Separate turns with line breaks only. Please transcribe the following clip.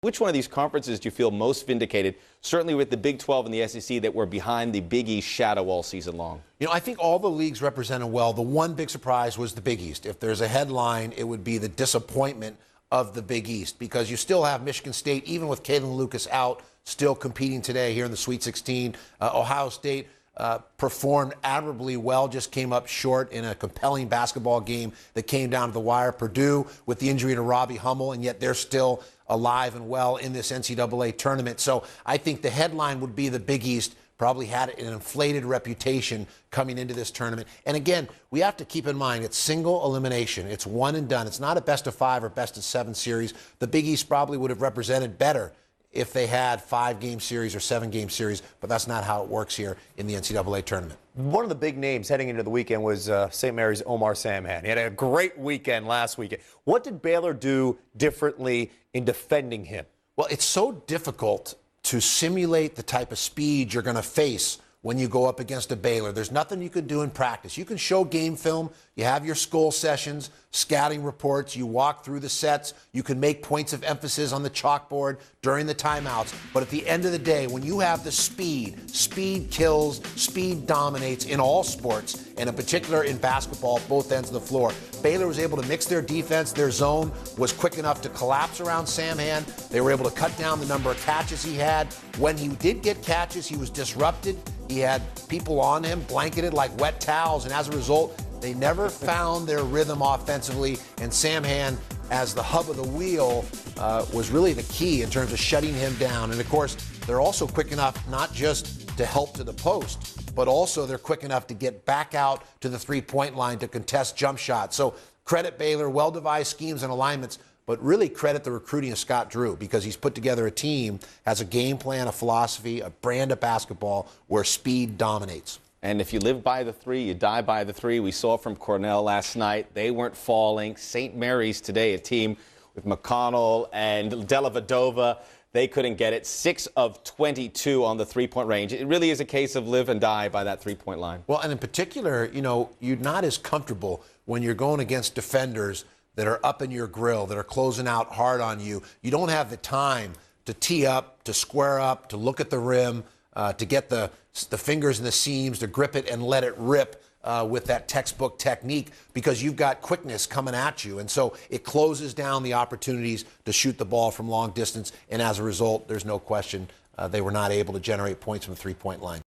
Which one of these conferences do you feel most vindicated, certainly with the Big 12 and the SEC that were behind the Big East shadow all season long?
You know, I think all the leagues represented well. The one big surprise was the Big East. If there's a headline, it would be the disappointment of the Big East, because you still have Michigan State, even with Kalen Lucas out, still competing today here in the Sweet 16. Ohio State performed admirably well, just came up short in a compelling basketball game that came down to the wire. Purdue with the injury to Robbie Hummel, and yet they're still alive and well in this NCAA tournament. So I think the headline would be the Big East probably had an inflated reputation coming into this tournament. And again, we have to keep in mind, it's single elimination. It's one and done. It's not a best of 5 or best of 7 series. The Big East probably would have represented better if they had 5-game series or 7-game series, but that's not how it works here in the NCAA tournament.
One of the big names heading into the weekend was St. Mary's' Omar Samhan. He had a great weekend last weekend. What did Baylor do differently in defending him?
Well, it's so difficult to simulate the type of speed you're going to face when you go up against a Baylor. There's nothing you can do in practice. You can show game film. You have your school sessions, scouting reports. You walk through the sets. You can make points of emphasis on the chalkboard during the timeouts. But at the end of the day, when you have the speed kills, speed dominates in all sports, and in particular in basketball, both ends of the floor. Baylor was able to mix their defense. Their zone was quick enough to collapse around Samhan. They were able to cut down the number of catches he had. When he did get catches, he was disrupted. He had people on him, blanketed like wet towels, and as a result, they never found their rhythm offensively, and Samhan, as the hub of the wheel, was really the key in terms of shutting him down. And of course, they're also quick enough not just to help to the post, but also they're quick enough to get back out to the three-point line to contest jump shots. So credit Baylor, well-devised schemes and alignments, but really credit the recruiting of Scott Drew, because he's put together a team, has a game plan, a philosophy, a brand of basketball where speed dominates.
And if you live by the 3, you die by the 3. We saw from Cornell last night. They weren't falling. St. Mary's today, a team with McConnell and Della Vedova. They couldn't get it. 6 of 22 on the three-point range. It really is a case of live and die by that three-point line.
Well, and in particular, you know, you're not as comfortable when you're going against defenders that are up in your grill, that are closing out hard on you. You don't have the time to tee up, to square up, to look at the rim, to get the fingers in the seams, to grip it and let it rip with that textbook technique, because you've got quickness coming at you. And so it closes down the opportunities to shoot the ball from long distance. And as a result, there's no question they were not able to generate points from the three-point line.